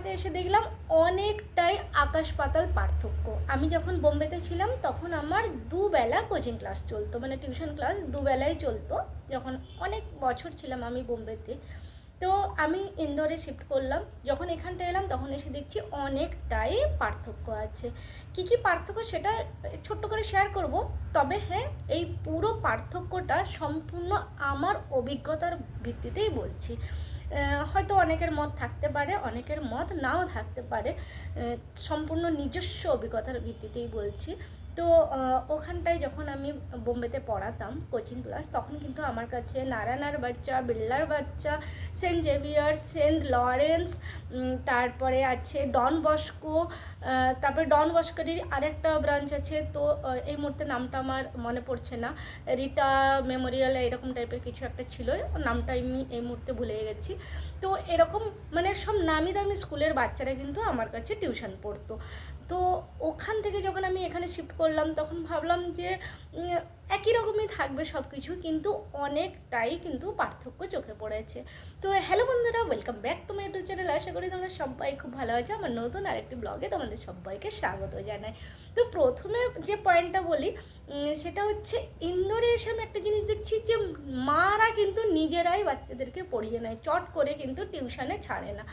পড়াতে এসে দেখলাম অনেকটাই আকাশ পাতাল পার্থক্য। আমি যখন বোম্বেতে ছিলাম তখন আমার দুবেলা কোচিং ক্লাস চলতো, মানে টিউশন ক্লাস দুবেলাই চলতো। যখন অনেক বছর ছিলাম আমি বোম্বেতে, তো আমি ইন্দোরে শিফট করলাম। যখন এখানটা এলাম তখন এসে দেখছি অনেকটাই পার্থক্য আছে। কি কি পার্থক্য সেটা ছোট্ট করে শেয়ার করব। তবে হ্যাঁ, এই পুরো পার্থক্যটা সম্পূর্ণ আমার অভিজ্ঞতার ভিত্তিতেই বলছি। হয়তো অনেকের মত থাকতে পারে, অনেকের মত নাও থাকতে পারে, সম্পূর্ণ নিজস্ব অভিজ্ঞতার ভিত্তিতেই বলছি। তো ওখানটায় যখন আমি বোম্বেতে পড়াতাম কোচিং ক্লাস, তখন কিন্তু আমার কাছে নারায়ণার বাচ্চা, বিড়লার বাচ্চা, সেন্ট জেভিয়ার, সেন্ট লরেন্স, তারপরে আছে ডন বস্কো, তারপরে ডন বস্কোরই আরেকটা ব্রাঞ্চ আছে, তো এই মুহূর্তে নামটা আমার মনে পড়ছে না, রিটা মেমোরিয়াল এরকম টাইপের কিছু একটা ছিল, নামটা আমি এই মুহূর্তে ভুলে গেছি। তো এরকম মানে সব নামি দামি স্কুলের বাচ্চারা কিন্তু আমার কাছে টিউশন পড়তো। তো ওখান থেকে যখন আমি এখানে শিফট করলাম তখন ভাবলাম যে একই রকমই থাকবে সব কিছু, কিন্তু অনেকটাই কিন্তু পার্থক্য চোখে পড়েছে। তো হ্যালো বন্ধুরা, welcome back to my YouTube channel. আশা করি তোমরা সবাই খুব ভালো আছো। আমার নতুন আরেকটি ব্লগে তোমাদের সবাইকে স্বাগত জানাই। তো প্রথমে যে পয়েন্টটা বলি সেটা হচ্ছে, ইন্দোরে এসে আমি একটা জিনিস দেখছি যে মারা কিন্তু নিজেরাই বাচ্চাদেরকে পড়িয়ে নেয়, চট করে কিন্তু টিউশনে ছাড়ে না।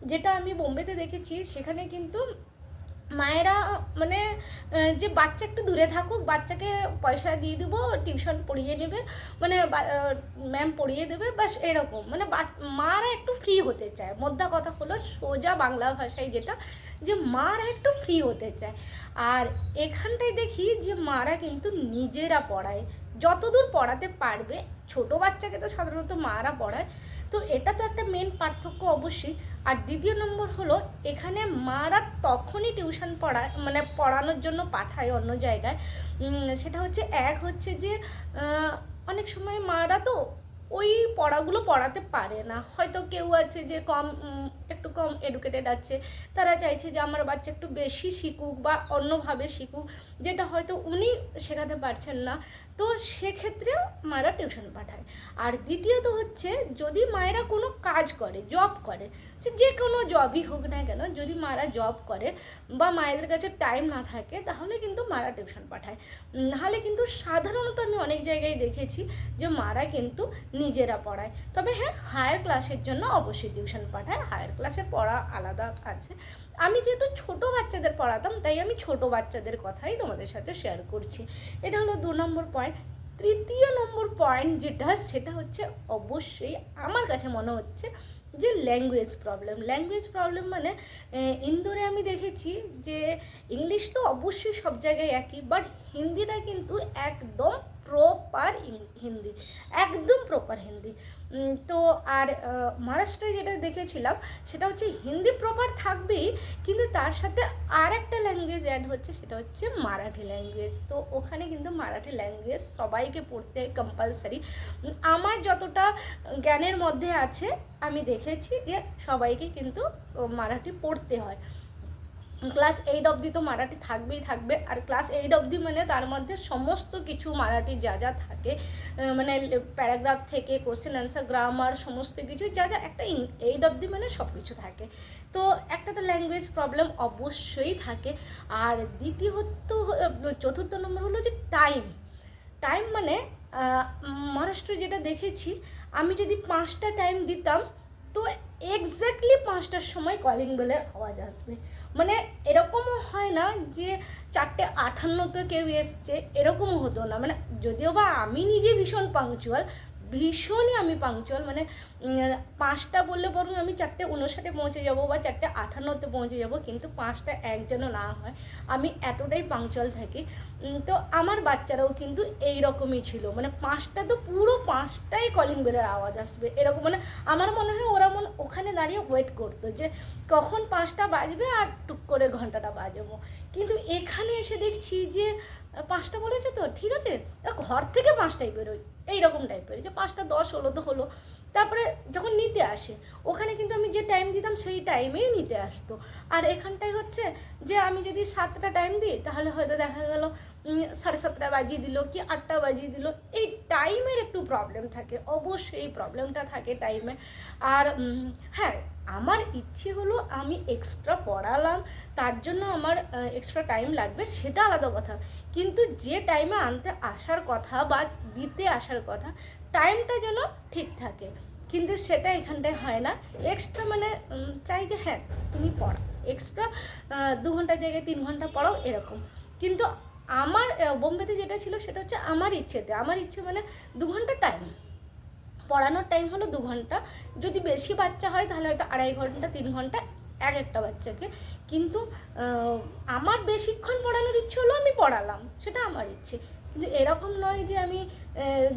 যেটা আমি বোম্বেতে দেখেছি, সেখানে কিন্তু মায়েরা মানে যে বাচ্চা একটু দূরে থাকুক, বাচ্চাকে পয়সা দিয়ে দেবো, টিউশন পড়িয়ে নেবে, মানে ম্যাম পড়িয়ে দেবে, বাস এরকম। মানে মারা একটু ফ্রি হতে চায়, মোদ্দা কথা হলো সোজা বাংলা ভাষায় যেটা, যে মারা একটু ফ্রি হতে চায়। আর এখানটায় দেখি যে মারা কিন্তু নিজেরা পড়ায়, যতদূর পড়াতে পারবে। ছোটো বাচ্চাকে তো সাধারণত মারা পড়ায়, তো এটা তো একটা মেন পার্থক্য অবশ্যই। আর দ্বিতীয় নম্বর হলো, এখানে মারা তখনই টিউশন পড়ায়, মানে পড়ানোর জন্য পাঠায় অন্য জায়গায়। সেটা হচ্ছে, এক হচ্ছে যে অনেক সময় মারা তো ওই পড়াগুলো পড়াতে পারে না, হয়তো কেউ আছে যে একটু কম এডুকেটেড আছে, তারা চাইছে যে আমার বাচ্চা একটু বেশি শিখুক বা অন্যভাবে শিখুক, যেটা হয়তো উনি শেখাতে পারছেন না, তো সেক্ষেত্রেও মায়েরা টিউশন পাঠায়। আর দ্বিতীয়ত হচ্ছে, যদি মায়েরা কোনো কাজ করে, জব করে, যে কোনো জবই হোক না কেন, যদি মায়েরা জব করে বা মায়েদের কাছে টাইম না থাকে, তাহলে কিন্তু মায়েরা টিউশন পাঠায়। নাহলে কিন্তু সাধারণত আমি অনেক জায়গায় দেখেছি যে মারা কিন্তু নিজেরা পড়ায়। তবে হ্যাঁ, হায়ার ক্লাসের জন্য অবশ্যই টিউশন পাঠায়, হায়ার ক্লাসে পড়া আলাদা আছে। আমি যেহেতু ছোটো বাচ্চাদের পড়াতাম, তাই আমি ছোটো বাচ্চাদের কথাই তোমাদের সাথে শেয়ার করছি। এটা হলো 2 নম্বর পয়েন্ট। তৃতীয় নম্বর পয়েন্ট যেটা, সেটা হচ্ছে অবশ্যই আমার কাছে মনে হচ্ছে যে ল্যাঙ্গুয়েজ প্রবলেম। মানে ইন্দোরে আমি দেখেছি যে ইংলিশ তো অবশ্যই সব জায়গায় একই, বাট হিন্দিটা কিন্তু একদম প্রপার হিন্দি, একদম প্রপার হিন্দি। তো আর মহারাষ্ট্রে যেটা দেখেছিলাম সেটা হচ্ছে, হিন্দি প্রপার থাকবেই, কিন্তু তার সাথে আর একটা ল্যাঙ্গুয়েজ অ্যাড হচ্ছে, সেটা হচ্ছে মারাঠি ল্যাঙ্গুয়েজ। তো ওখানে কিন্তু মারাঠি ল্যাঙ্গুয়েজ সবাইকে পড়তে কম্পালসারি। আমার যতটা জ্ঞানের মধ্যে আছে, আমি দেখেছি যে সবাইকে কিন্তু মারাঠি পড়তে হয়। ক্লাস 8 অবধি তো মারাঠি থাকবে। আর ক্লাস 8 অবধি মানে তার মধ্যে সমস্ত কিছু মারাঠি যা যা থাকে, মানে প্যারাগ্রাফ থেকে কোশ্চেন অ্যান্সার, গ্রামার, সমস্ত কিছু যা যা একটা 8 অবধি মানে সব কিছু থাকে। তো একটা তো ল্যাঙ্গুয়েজ প্রবলেম অবশ্যই থাকে। আর চতুর্থ নম্বর হলো যে টাইম মানে মহারাষ্ট্রে যেটা দেখেছি, আমি যদি 5টা টাইম দিতাম, তো এক্স্যাক্টলি 5টার সময় কলিং বেলের আওয়াজ আসবে। মানে এরকমও হয় না যে 4:58 কেউ এসছে, এরকমও হতো না। মানে যদিও বা আমি নিজে ভীষণই আমি পাংচুয়াল, মানে 5টা বললে বরং আমি 4:59 পৌঁছে যাবো বা 4:58 পৌঁছে যাবো, কিন্তু 5টা এক যেন না হয়, আমি এতটাই পাংচুয়াল থাকি। তো আমার বাচ্চারাও কিন্তু এই রকমই ছিল, মানে 5টা তো পুরো 5টাই কলিং বেলের আওয়াজ আসবে এরকম। মানে আমার মনে হয় ওরা ওখানে দাঁড়িয়ে ওয়েট করতো যে কখন 5টা বাজবে আর টুক করে ঘন্টাটা বাজাবো। কিন্তু এখানে এসে দেখছি যে 5টা বলেছে তো ঠিক আছে, ঘর থেকে 5টায় বেরোয়, এইরকম টাইপের, যে 5:10 হলো তো হলো। তারপরে যখন নিতে আসে ওখানে কিন্তু আমি যে টাইম দিতাম সেই টাইমেই নিতে আসতো। আর এখানটায় হচ্ছে যে আমি যদি 7টা টাইম দিই তাহলে হয়তো দেখা গেল 7:30 বাজিয়ে দিল কি 8টা বাজিয়ে দিল। এই টাইমের একটু প্রবলেম থাকে, অবশ্যই এই প্রবলেমটা থাকে টাইমে। আর হ্যাঁ, আমার ইচ্ছে হলো আমি এক্সট্রা পড়ালাম, তার জন্য আমার এক্সট্রা টাইম লাগবে, সেটা আলাদা কথা। কিন্তু যে টাইমে আনতে আসার কথা বা দিতে আসার কথা টাইমটা যেন ঠিক থাকে, কিন্তু সেটা এখানটায় হয় না। এক্সট্রা মানে চাই যে হ্যাঁ তুমি পড়াও, এক্সট্রা 2 ঘন্টার জায়গায় 3 ঘন্টা পড়াও এরকম। কিন্তু আমার বোম্বেতে যেটা ছিল সেটা হচ্ছে আমার ইচ্ছে মানে 2 ঘন্টা টাইম, পড়ানোর টাইম হলো 2 ঘন্টা। যদি বেশি বাচ্চা হয় তাহলে হয়তো 2.5 ঘন্টা 3 ঘন্টা এক একটা বাচ্চাকে। কিন্তু আমার বেশিক্ষণ পড়ানোর ইচ্ছে হলো আমি পড়ালাম, সেটা আমার ইচ্ছে। কিন্তু এরকম নয় যে আমি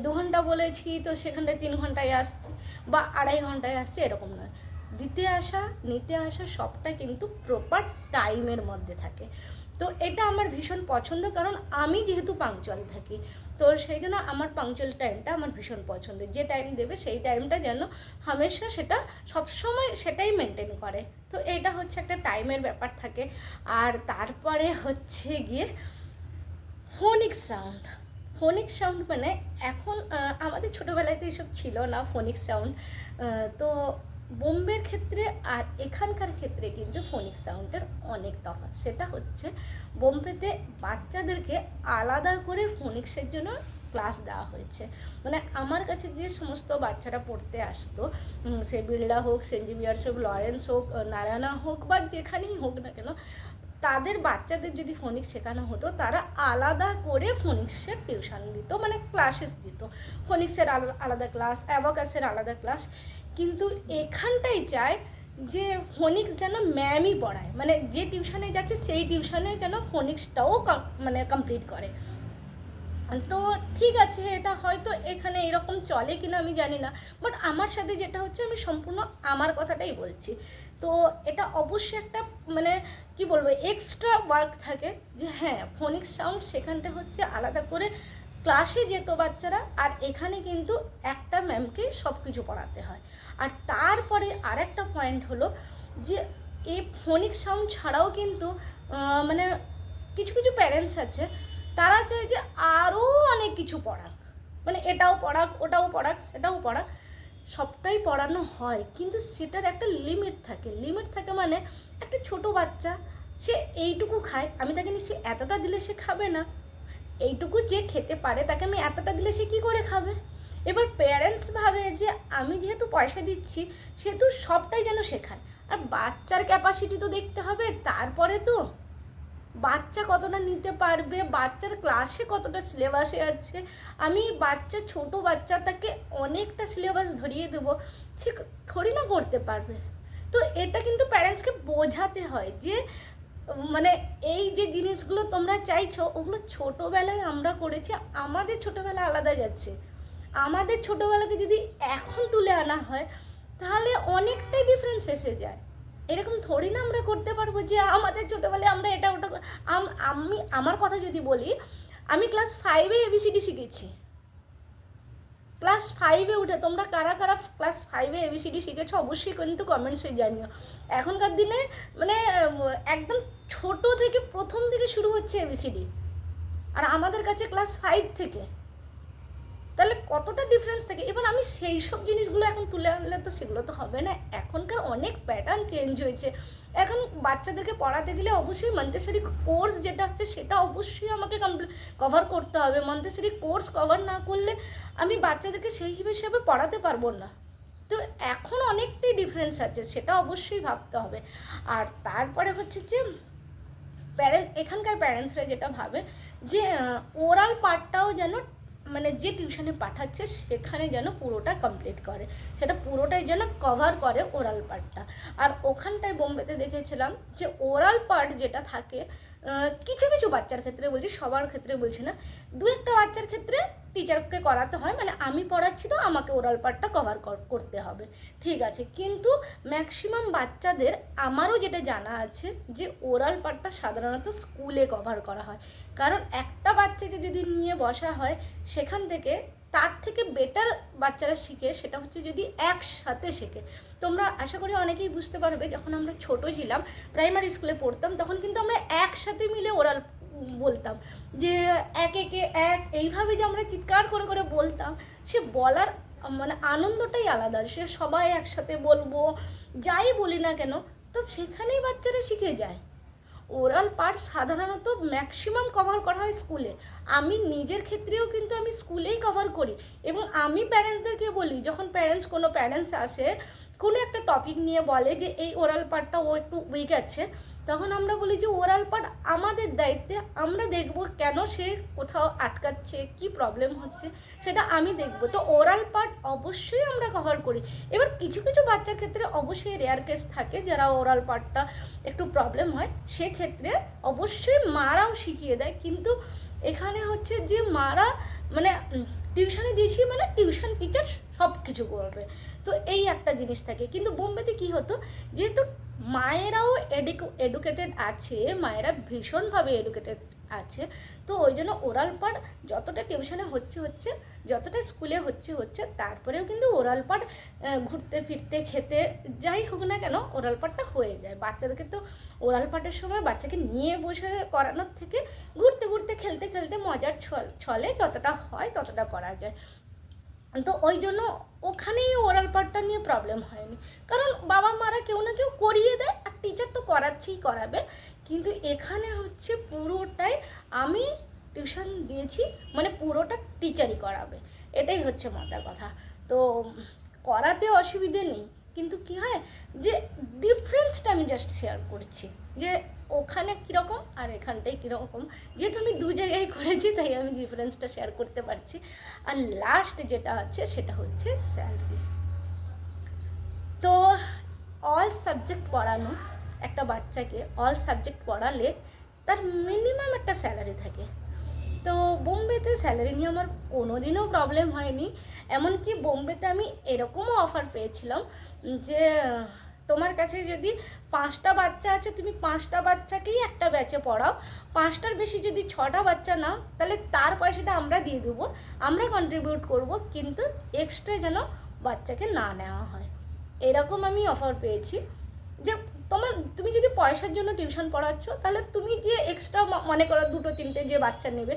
2 ঘন্টা বলেছি তো সেখানটায় 3 ঘন্টায় আসছে বা 2.5 ঘন্টায় আসছে, এরকম নয়। দিতে আসা নিতে আসা সবটা কিন্তু প্রপার টাইমের মধ্যে থাকে। তো এটা আমার ভীষণ পছন্দ, কারণ আমি যেহেতু পাংচুয়াল থাকি, তো সেই জন্য আমার পাংচুয়াল টাইমটা আমার ভীষণ পছন্দের। যে টাইম দেবে সেই টাইমটা যেন হামেশা সেটা সবসময় সেটাই মেনটেন করে। তো এটা হচ্ছে একটা টাইমের ব্যাপার থাকে। আর তারপরে হচ্ছে গিয়ে ফোনিক সাউন্ড। ফোনিক সাউন্ড মানে এখন আমাদের ছোটোবেলায় তো এসব ছিল না ফোনিক সাউন্ড। তো বোম্বের ক্ষেত্রে আর এখানকার ক্ষেত্রে কিন্তু ফোনিক সাউন্ডের অনেক তফাৎ। সেটা হচ্ছে বোম্বেতে বাচ্চাদেরকে আলাদা করে ফোনিক্সের জন্য ক্লাস দেওয়া হয়েছে। মানে আমার কাছে যে সমস্ত বাচ্চারা পড়তে আসতো, সে বিড়লা হোক, সেন্ট জেভিয়ার্স হোক, লরেন্স হোক, নারায়ণা হোক বা যেখানেই হোক না কেন, তাদের বাচ্চাদের যদি ফোনিক্স শেখানো হতো তারা আলাদা করে ফোনিক্সের টিউশন দিত, মানে ক্লাসেস দিত। ফোনিক্সের আলাদা ক্লাস, অ্যাবাকাসের আলাদা ক্লাস। কিন্তু এখানটাই চায় যে ফোনিক্স যেন ম্যামই পড়ায়, মানে যে টিউশনে যাচ্ছে সেই টিউশনে যেন ফোনিক্সটাও মানে কমপ্লিট করে। তো ঠিক আছে, এটা হয়তো এখানে এরকম চলে কিনা আমি জানি না, বাট আমার সাথে যেটা হচ্ছে আমি সম্পূর্ণ আমার কথাটাই বলছি। তো এটা অবশ্যই একটা মানে কি বলবো এক্সট্রা ওয়ার্ক থাকে যে হ্যাঁ ফোনিক্স সাউন্ড সেখানটা হচ্ছে আলাদা করে ক্লাসে যেত বাচ্চারা, আর এখানে কিন্তু একটা ম্যামকে সব কিছু পড়াতে হয়। আর তারপরে আরেকটা পয়েন্ট হলো যে এই ফোনিক্স সাউন্ড ছাড়াও কিন্তু মানে কিছু কিছু প্যারেন্টস আছে তারা চায় যে আরও অনেক কিছু পড়াক, মানে এটাও পড়াক ওটাও পড়াক সেটাও পড়াক। সবটাই পড়ানো হয় কিন্তু সেটার একটা লিমিট থাকে। লিমিট থাকে মানে একটা ছোট বাচ্চা সে এইটুকু খায়, আমি তাকে নিশ্চয়ই এতটা দিলে সে খাবে না। এইটুকু যে খেতে পারে তাকে আমি এতটা দিলে সে কী করে খাবে? এবার প্যারেন্টস ভাবে যে আমি যেহেতু পয়সা দিচ্ছি সেহেতু সবটাই যেন শেখায়। আর বাচ্চার ক্যাপাসিটি তো দেখতে হবে, তারপরে তো বাচ্চা কতটা নিতে পারবে, বাচ্চার ক্লাসে কতটা সিলেবাসে আছে। আমি বাচ্চা ছোট বাচ্চা তাকে অনেকটা সিলেবাস ধরিয়ে দেবো, ঠিক থোড়ি না করতে পারবে। তো এটা কিন্তু প্যারেন্টসকে বোঝাতে হয় যে মানে এই যে জিনিসগুলো তোমরা চাইছো ওগুলো ছোটোবেলায় আমরা করেছি, আমাদের ছোটোবেলা আলাদা গেছে। আমাদের ছোটোবেলাকে যদি এখন তুলে আনা হয় তাহলে অনেকটাই ডিফারেন্স এসে যায়। এরকম থোড়ি না আমরা করতে পারবো যে আমাদের ছোটোবেলায় আমরা এটা ওটা। আমি আমার কথা যদি বলি, আমি ক্লাস 5-এ ABCD শিখেছি। ক্লাস 5-এ উঠে তোমরা কারা কারা ক্লাস 5-এ ABCD শিখেছো অবশ্যই কিন্তু কমেন্টসে জানিও। এখনকার দিনে মানে একদম ছোট থেকে প্রথম থেকে শুরু হচ্ছে ABCD, আর আমাদের কাছে ক্লাস 5 থেকে। তাহলে কতটা ডিফারেন্স থাকে। এবার আমি সেই সব জিনিসগুলো এখন তুলে আনলে তো সেগুলো তো হবে না। এখনকার অনেক প্যাটার্ন চেঞ্জ হয়েছে। এখন বাচ্চাদেরকে পড়াতে গেলে অবশ্যই মন্তেশ্বরী কোর্স যেটা হচ্ছে সেটা অবশ্যই আমাকে কভার করতে হবে। মন্তেশ্বরী কোর্স কভার না করলে আমি বাচ্চাদেরকে সেই হিসেবে পড়াতে পারবো না। তো এখন অনেকটাই ডিফারেন্স আছে, সেটা অবশ্যই ভাবতে হবে। আর তারপরে হচ্ছে যে এখানকার প্যারেন্টসরা যেটা ভাবে যে ওরাল পার্টটাও যেন মানে যে টিউশনে পাঠাচ্ছে সেখানে যেন পুরোটা কমপ্লিট করে, সেটা পুরোটাই যেন কভার করে ওরাল পার্টটা। আর ওখানটায় বোম্বেতে দেখেছিলাম যে ওরাল পার্ট যেটা থাকে কিছু কিছু বাচ্চার ক্ষেত্রে বলছি, সবার ক্ষেত্রে বলছি না, দু একটা বাচ্চার ক্ষেত্রে টিচারকে করাতে হয়, মানে আমি পড়াচ্ছি তো আমাকে ওরাল পার্টটা কভার করতে হবে, ঠিক আছে। কিন্তু ম্যাক্সিমাম বাচ্চাদের আমারও যেটা জানা আছে যে ওরাল পার্টটা সাধারণত স্কুলে কভার করা হয়। কারণ একটা বাচ্চাকে যদি নিয়ে বসা হয় সেখান থেকে তার থেকে বেটার বাচ্চারা শিখে সেটা হচ্ছে যদি একসাথে শেখে। তোমরা আশা করি অনেকেই বুঝতে পারবে, যখন আমরা ছোট ছিলাম প্রাইমারি স্কুলে পড়তাম তখন কিন্তু আমরা একসাথে মিলে ওরাল বলতাম, যে এক একে এক, এইভাবে যে আমরা চিৎকার করে করে বলতাম, সে বলার মানে আনন্দটাই আলাদা। সে সবাই একসাথে বলবো, যাই বলি না কেন, তো সেখানেই বাচ্চারা শিখে যায়। ওরাল পার্ট সাধারণত ম্যাক্সিমাম কভার করা হয় স্কুলে। আমি নিজের ক্ষেত্রেও কিন্তু আমি স্কুলেই কভার করি, এবং আমি প্যারেন্টসদেরকে বলি, যখন কোনো প্যারেন্টস আসে কোনো একটা টপিক নিয়ে বলে যে এই ওরাল পার্টটা ও একটু উইক আছে, তখন আমরা বলি যে ওরাল পার্ট আমাদের দায়িত্বে, আমরা দেখব কেন সে কোথাও আটকাচ্ছে, কি প্রবলেম হচ্ছে সেটা আমি দেখব। তো ওরাল পার্ট অবশ্যই আমরা কভার করি। এবার কিছু কিছু বাচ্চার ক্ষেত্রে অবশ্যই রেয়ার কেস থাকে যারা ওরাল পার্টটা একটু প্রবলেম হয়, সেক্ষেত্রে অবশ্যই মারাও শিখিয়ে দেয়। কিন্তু এখানে হচ্ছে যে মারা মানে টিউশনে দিয়েছি মানে টিউশন টিচার সব কিছু করবে, তো এই একটা জিনিস থাকে। কিন্তু বোম্বেতে কি হতো, যেহেতু মায়েরাও এডুকেটেড আছে, মায়েরা ভীষণভাবে এডুকেটেড আছে, তো ওই জন্য ওরাল পার্ট যতটা টিউশনে হচ্ছে, যতটা স্কুলে হচ্ছে, তারপরেও কিন্তু ওরাল পার্ট ঘুরতে ফিরতে খেতে যাই হোক না কেন ওরাল পার্টটা হয়ে যায়। বাচ্চাদেরকে তো ওরাল পার্টের সময় বাচ্চাকে নিয়ে বসে করানোর থেকে ঘুরতে ঘুরতে খেলতে খেলতে মজার ছলে যতটা হয় ততটা করা যায়। তো ওই জন্য ওখানেই ওরাল পার্টটা নিয়ে প্রবলেম হয়নি, কারণ বাবা মারা কেউ না কেউ করিয়ে দেয়, আর টিচার তো করাচ্ছেই করাবে। কিন্তু এখানে হচ্ছে পুরোটাই আমি টিউশন দিয়েছি মানে পুরোটা টিচারই করাবে, এটাই হচ্ছে মোদ্দা কথা। তো করাতে অসুবিধে নেই, কিন্তু কি হয় যে ডিফারেন্সটা আমি জাস্ট শেয়ার করছি, যে ওখানে কীরকম আর এখানটায় কীরকম। যেহেতু আমি দু জায়গায় করেছি তাই আমি ডিফারেন্সটা শেয়ার করতে পারছি। আর লাস্ট যেটা আছে সেটা হচ্ছে স্যালারি। তো অল সাবজেক্ট পড়ানো একটা বাচ্চাকে, অল সাবজেক্ট পড়ালে তার মিনিমাম একটা স্যালারি থাকে। তো বোম্বেতে স্যালারি নিয়ে আমার কোনোদিনও প্রবলেম হয়নি। এমনকি বোম্বেতে আমি এরকমও অফার পেয়েছিলাম যে তোমার কাছে যদি 5টা বাচ্চা আছে, তুমি 5টা বাচ্চাকেই একটা ব্যাচে পড়াও, 5টার বেশি যদি 6টা বাচ্চা নাও তাহলে তার পয়সাটা আমরা দিয়ে দেবো, আমরা কন্ট্রিবিউট করব, কিন্তু এক্সট্রা যেন বাচ্চাকে না নেওয়া হয়। এরকম আমি অফার পেয়েছি যে তুমি যদি পয়সার জন্য টিউশন পড়াচ্ছ, তাহলে তুমি যে এক্সট্রা মনে করো 2-3টে যে বাচ্চা নেবে,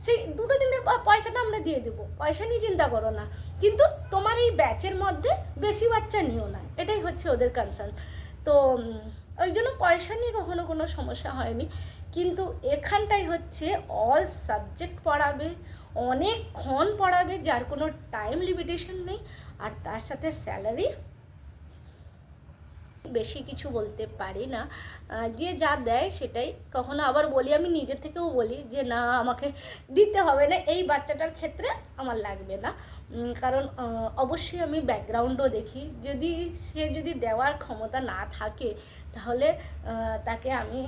সেই 2-3টের পয়সাটা আমরা দিয়ে দেবো, পয়সা নিয়ে চিন্তা করো না, কিন্তু তোমার এই ব্যাচের মধ্যে বেশি বাচ্চা নিও না, এটাই হচ্ছে ওদের কনসার্ন। তো ওই জন্য পয়সা নিয়ে কখনো কোনো সমস্যা হয়নি। কিন্তু এখানটাই হচ্ছে অল সাবজেক্ট পড়াবে, অনেকক্ষণ পড়াবে, যার কোনো টাইম লিমিটেশন নেই, আর তার সাথে স্যালারি বেশি কিছু বলতে পারি না, যে যা দেয় সেটাই। কখনো আবার বলি, আমি নিজের থেকেও বলি যে না আমাকে দিতে হবে না, এই বাচ্চাটার ক্ষেত্রে আমার লাগবে না, কারণ অবশ্যই আমি ব্যাকগ্রাউন্ডও দেখি, যদি দেওয়ার ক্ষমতা না থাকে তাহলে তাকে আমি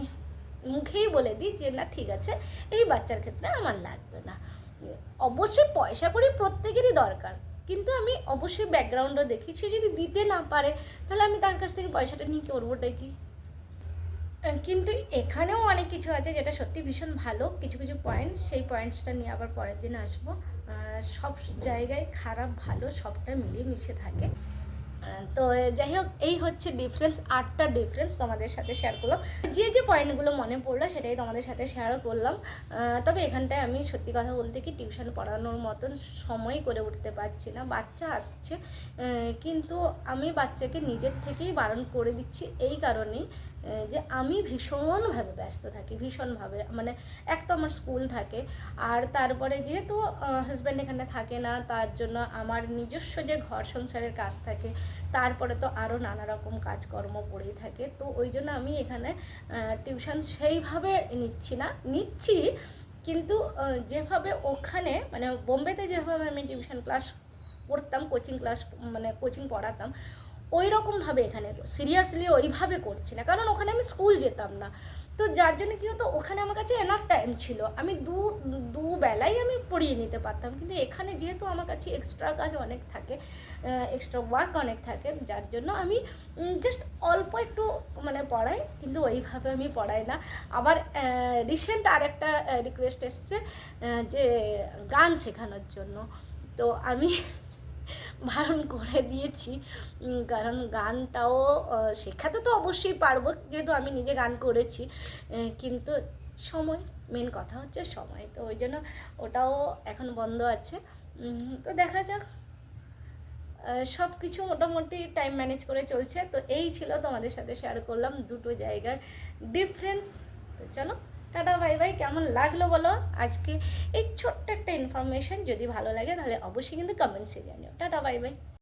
মুখেই বলে দিই যে না ঠিক আছে, এই বাচ্চার ক্ষেত্রে আমার লাগবে না। অবশ্যই পয়সা কড়ি প্রত্যেকেরই দরকার, কিন্তু আমি অবশ্যই ব্যাকগ্রাউন্ডও দেখি, সে যদি দিতে না পারে তাহলে আমি তার কাছ থেকে পয়সাটা নিয়ে করবোটাই কি। কিন্তু এখানেও অনেক কিছু আছে যেটা সত্যি ভীষণ ভালো, কিছু কিছু পয়েন্টস, সেই পয়েন্টসটা নিয়ে আবার পরের দিন আসবো। সব জায়গায় খারাপ ভালো সবটা মিলিয়ে মিশে থাকে। তো যাই হোক, এই হচ্ছে ডিফারেন্স, 8টা ডিফারেন্স তোমাদের সাথে শেয়ার করলাম। যে পয়েন্টগুলো মনে পড়লো সেটাই তোমাদের সাথে শেয়ার করলাম। তবে এখানটায় আমি সত্যি কথা বলতে কি টিউশন পড়ানোর মতন সময় করে উঠতে পারছি না, বাচ্চা আসছে, কিন্তু আমি বাচ্চাকে নিজের থেকেই বারণ করে দিচ্ছি এই কারণেই যে আমি ভীষণভাবে ব্যস্ত থাকি, ভীষণভাবে, মানে এক তো আমার স্কুল থাকে, আর তারপরে যেহেতু হাজব্যান্ড এখানে থাকে না, তার জন্য আমার নিজস্ব যে ঘর সংসারের কাজ থাকে, তারপরে তো আরও নানা রকম কাজকর্ম পড়েই থাকে। তো ওই জন্য আমি এখানে টিউশন সেইভাবে নিচ্ছি, কিন্তু যেভাবে ওখানে মানে বোম্বেতে যেভাবে আমি টিউশন ক্লাস পড়তাম, কোচিং পড়াতাম, ওই রকমভাবে এখানে সিরিয়াসলি ওইভাবে করছি না, কারণ ওখানে আমি স্কুল যেতাম না। তো যার জন্য কী হতো, ওখানে আমার কাছে এনাফ টাইম ছিল, আমি দু বেলাই আমি পড়িয়ে নিতে পারতাম। কিন্তু এখানে যেহেতু আমার কাছে এক্সট্রা কাজ অনেক থাকে, এক্সট্রা ওয়ার্ক অনেক থাকে, যার জন্য আমি জাস্ট অল্প একটু মানে পড়াই, কিন্তু ওইভাবে আমি পড়াই না। আবার রিসেন্ট আরেকটা রিকোয়েস্ট এসছে যে গান শেখানোর জন্য, তো আমি বারণ করে দিয়েছি, কারণ গানটাও শেখাতে তো অবশ্যই পারবো, যেহেতু আমি নিজে গান করেছি, কিন্তু সময়, মেন কথা হচ্ছে সময়, তো ওই জন্য ওটাও এখন বন্ধ আছে। তো দেখা যাক, সব কিছু মোটামুটি টাইম ম্যানেজ করে চলছে। তো এই ছিল, তোমাদের সাথে শেয়ার করলাম দুটো জায়গার ডিফারেন্স। তো চলো, টাটা বাই বাই। কেমন লাগলো বলো আজকে এই ছোট্ট একটা ইনফরমেশন? যদি ভালো লাগে তাহলে অবশ্যই কিন্তু কমেন্টসে জানিও। Tata bye bye.